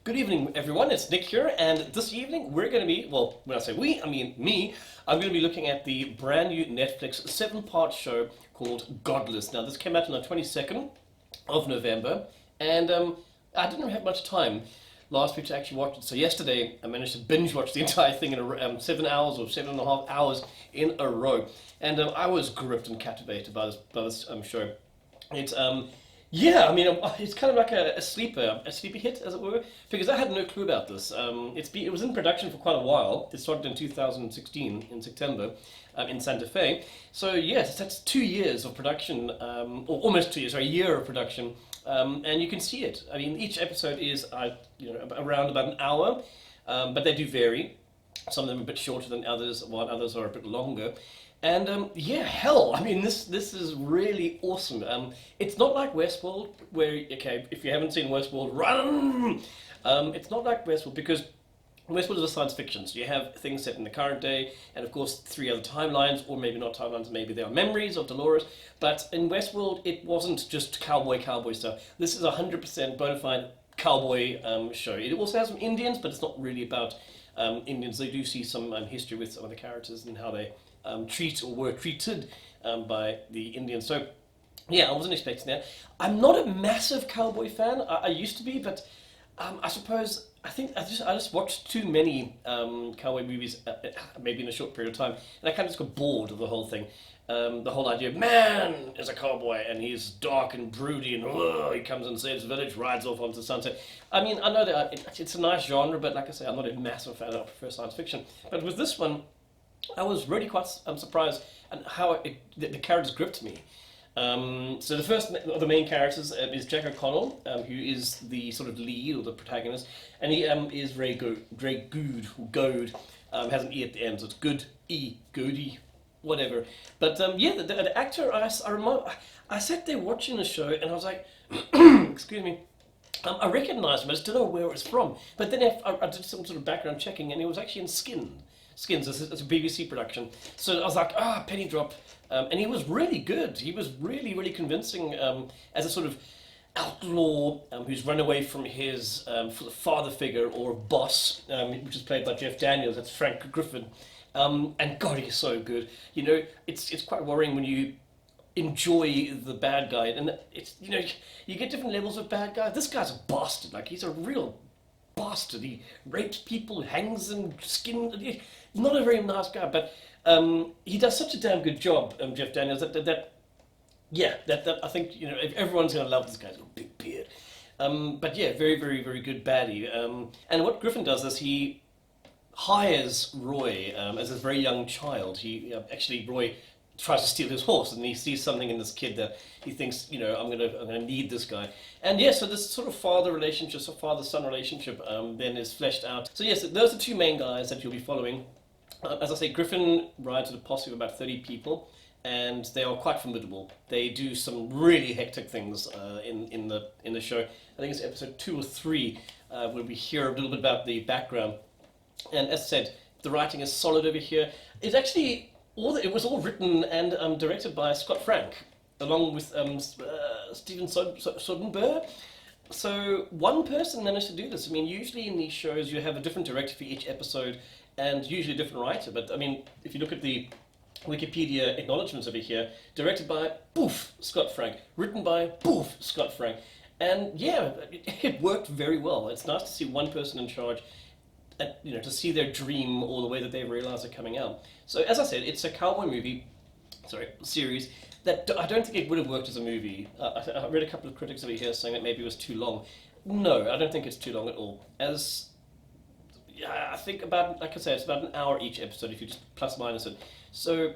Good evening, everyone. It's Nick here, and this evening we're going to be, well, when I say we, I mean me. I'm going to be looking at the brand new Netflix seven-part show called Godless. Now, this came out on the 22nd of November, and I didn't have much time last week to actually watch it. So yesterday, I managed to binge watch the entire thing in 7 hours or 7.5 hours in a row, and I was gripped and captivated by this show. It's yeah, I mean, it's kind of like a sleeper hit, as it were, because I had no clue about this. It was in production for quite a while. It started in 2016 in September, in Santa Fe. So yes, that's 2 years of production, or almost 2 years, sorry, a year of production, and you can see it. I mean, each episode is around about an hour, but they do vary. Some of them are a bit shorter than others, while others are a bit longer. And yeah, hell, I mean, this is really awesome. It's not like Westworld, where, okay, if you haven't seen Westworld, run! It's not like Westworld because Westworld is a science fiction, so you have things set in the current day, and of course 3 other timelines, or maybe not timelines, maybe they are memories of Dolores. But in Westworld, it wasn't just cowboy stuff. This is 100% bona fide cowboy show. It also has some Indians, but it's not really about Indians. They do see some history with some of the characters and how they treat or were treated by the Indians. So yeah, I wasn't expecting that. I'm not a massive cowboy fan. I used to be, but I suppose I just watched too many cowboy movies, maybe in a short period of time, and I kind of just got bored of the whole thing. The whole idea of man is a cowboy and he's dark and broody and he comes and saves the village, rides off onto the sunset. I mean, I know that it's a nice genre, but like I say, I'm not a massive fan. I prefer science fiction. But with this one, I was really quite surprised at how the characters gripped me. So the first of the main characters is Jack O'Connell, who is the sort of lead or the protagonist, and he is Ray Good, has an E at the end, so it's Good E, Goody, whatever. But yeah, the actor, I sat there watching the show and I was like, excuse me, I recognised him, I just didn't know where it was from. But then I did some sort of background checking and he was actually in Skins, it's a BBC production. So I was like, penny drop. And he was really good. He was really, really convincing as a sort of outlaw who's run away from his father figure or boss, which is played by Jeff Daniels. That's Frank Griffin. And God, he's so good. You know, it's quite worrying when you enjoy the bad guy. And it's, you get different levels of bad guy. This guy's a bastard. Like, he's a real bastard. He rapes people, hangs them, skin. Not a very nice guy, but he does such a damn good job, Jeff Daniels. That I think everyone's gonna love this guy. He's got a big beard, but yeah, very, very, very good baddie. And what Griffin does is he hires Roy as a very young child. Actually Roy tries to steal his horse, and he sees something in this kid that he thinks, I'm gonna need this guy. And yeah, so this sort of father-son relationship, then is fleshed out. So yes, those are the two main guys that you'll be following. As I say, Griffin rides with a posse of about 30 people, and they are quite formidable. They do some really hectic things in the show. I think it's episode 2 or 3 where we hear a little bit about the background. And as I said, the writing is solid over here. It's actually it was all written and directed by Scott Frank, along with Steven Soderbergh. So one person managed to do this. I mean, usually in these shows you have a different director for each episode, and usually a different writer. But I mean, if you look at the Wikipedia acknowledgements over here, directed by Scott Frank, written by Scott Frank, and yeah, it worked very well. It's nice to see one person in charge, to see their dream or the way that they realize it coming out. So as I said, it's a cowboy series that I don't think it would have worked as a movie. I read a couple of critics over here saying that maybe it was too long. No, I don't think it's too long at all. I think like I said, it's about an hour each episode if you just plus minus it. So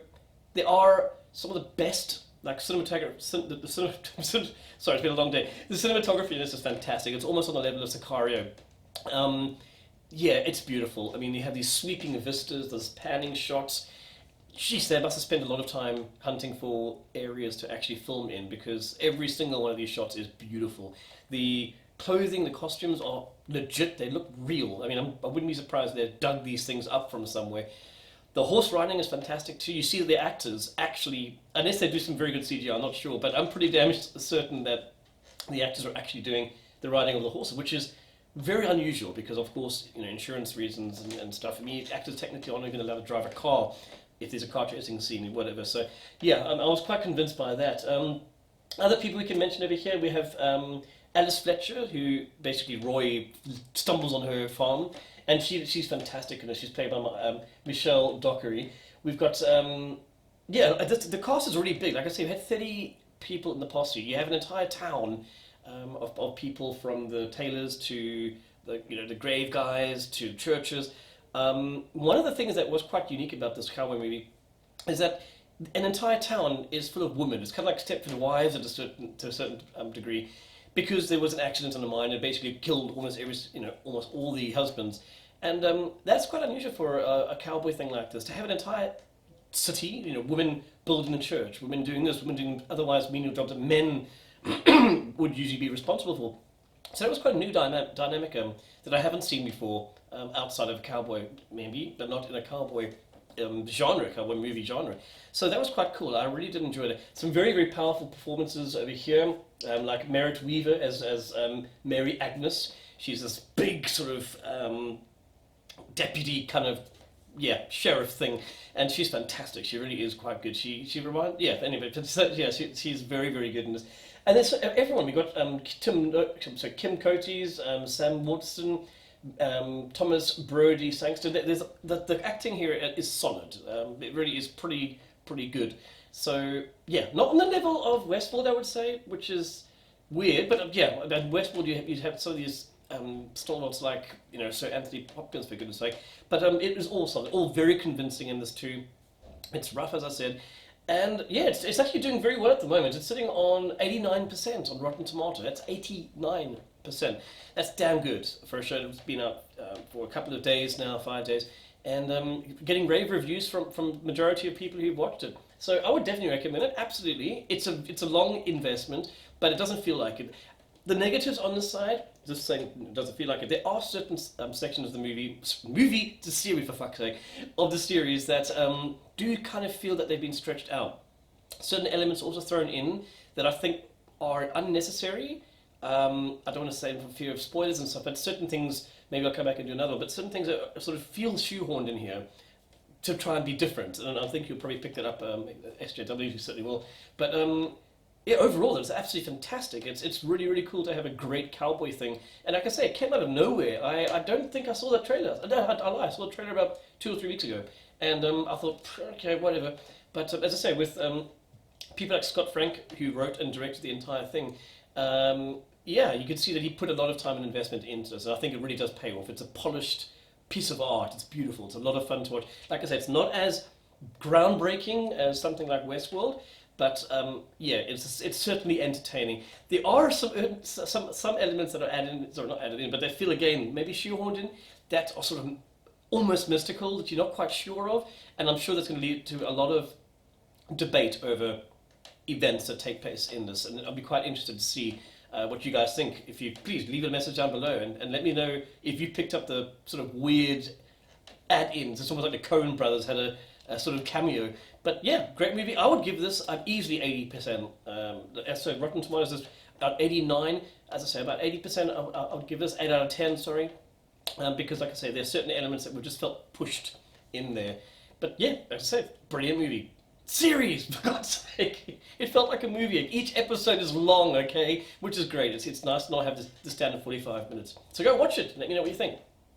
there are some of the best, like cinematography. Sorry, it's been a long day. The cinematography in this is fantastic. It's almost on the level of Sicario. Yeah, it's beautiful. I mean, you have these sweeping vistas, those panning shots. Jeez, they must have spent a lot of time hunting for areas to actually film in, because every single one of these shots is beautiful. The clothing, the costumes are legit. They look real. I mean, I wouldn't be surprised if they dug these things up from somewhere. The horse riding is fantastic too. You see the actors actually, unless they do some very good CGI, I'm not sure, but I'm pretty damn certain that the actors are actually doing the riding of the horses, which is very unusual because, of course, insurance reasons and stuff. I mean, actors technically aren't even allowed to drive a car if there's a car chasing scene, whatever. So, yeah, I was quite convinced by that. Other people we can mention over here, we have Alice Fletcher, who basically Roy stumbles on her farm, and she's fantastic. She's played by Michelle Dockery. We've got the cast is really big. Like I say, we had 30 people in the past year. You have an entire town of people, from the tailors to the grave guys to churches. One of the things that was quite unique about this cowboy movie is that an entire town is full of women. It's kind of like Stepford Wives to a certain degree, because there was an accident on the mine and basically killed almost all the husbands, and that's quite unusual for a cowboy thing like this, to have an entire city, women building a church, women doing this, women doing otherwise menial jobs that men would usually be responsible for. So it was quite a new dynamic that I haven't seen before, outside of cowboy maybe, but not in a cowboy cowboy movie genre. So that was quite cool. I really did enjoy it. Some very, very powerful performances over here, like Merritt Weaver as Mary Agnes. She's this big sort of deputy kind of sheriff thing, and she's fantastic. She really is quite good. She reminds anyway. She's very, very good in this. And there's everyone. We got Kim Coates, Sam Waterston, Thomas Brody Sangster. There's the acting here is solid. It really is pretty good. So not on the level of Westworld, I would say, which is weird. But at Westworld you'd have some of these stalwarts like Sir Anthony Hopkins, for goodness sake. But it was all solid, all very convincing in this too. It's rough, as I said. And it's actually doing very well at the moment. It's sitting on 89% on Rotten Tomato. That's 89%. That's damn good for a show that's been out for a couple of days now, 5 days, and getting rave reviews from majority of people who've watched it. So I would definitely recommend it. Absolutely, it's a long investment, but it doesn't feel like it. The negatives on this side, just saying, it doesn't feel like it. There are certain sections of the the series, for fuck's sake, of the series that do kind of feel that they've been stretched out. Certain elements also thrown in that I think are unnecessary. I don't want to say for fear of spoilers and stuff, but certain things, maybe I'll come back and do another one, but certain things are sort of feel shoehorned in here to try and be different. And I think you'll probably pick that up, SJW, you certainly will. But overall, it's absolutely fantastic. It's really, really cool to have a great cowboy thing. And like I say, it came out of nowhere. I don't think I saw that trailer. No, I lied. I saw the trailer about 2 or 3 weeks ago. And I thought, okay, whatever. But as I say, with people like Scott Frank, who wrote and directed the entire thing, you could see that he put a lot of time and investment into this. And I think it really does pay off. It's a polished piece of art. It's beautiful. It's a lot of fun to watch. Like I said, it's not as groundbreaking as something like Westworld, but it's certainly entertaining. There are some elements that are added, not added in, but they feel again maybe shoehorned in, that are sort of almost mystical, that you're not quite sure of, and I'm sure that's going to lead to a lot of debate over events that take place in this, and I'll be quite interested to see what you guys think. If you please leave a message down below and let me know if you picked up the sort of weird add-ins. It's almost like the Coen brothers had a sort of cameo. But great movie. I would give this easily 80%. So Rotten Tomatoes is about 89. As I say, about 80%. I would give this 8 out of 10. Sorry, because like I say, there's certain elements that were just felt pushed in there. But like I say, brilliant movie. Series, for God's sake. It felt like a movie. Each episode is long, okay, which is great. It's nice to not have the standard 45 minutes. So go watch it. Let me know what you think.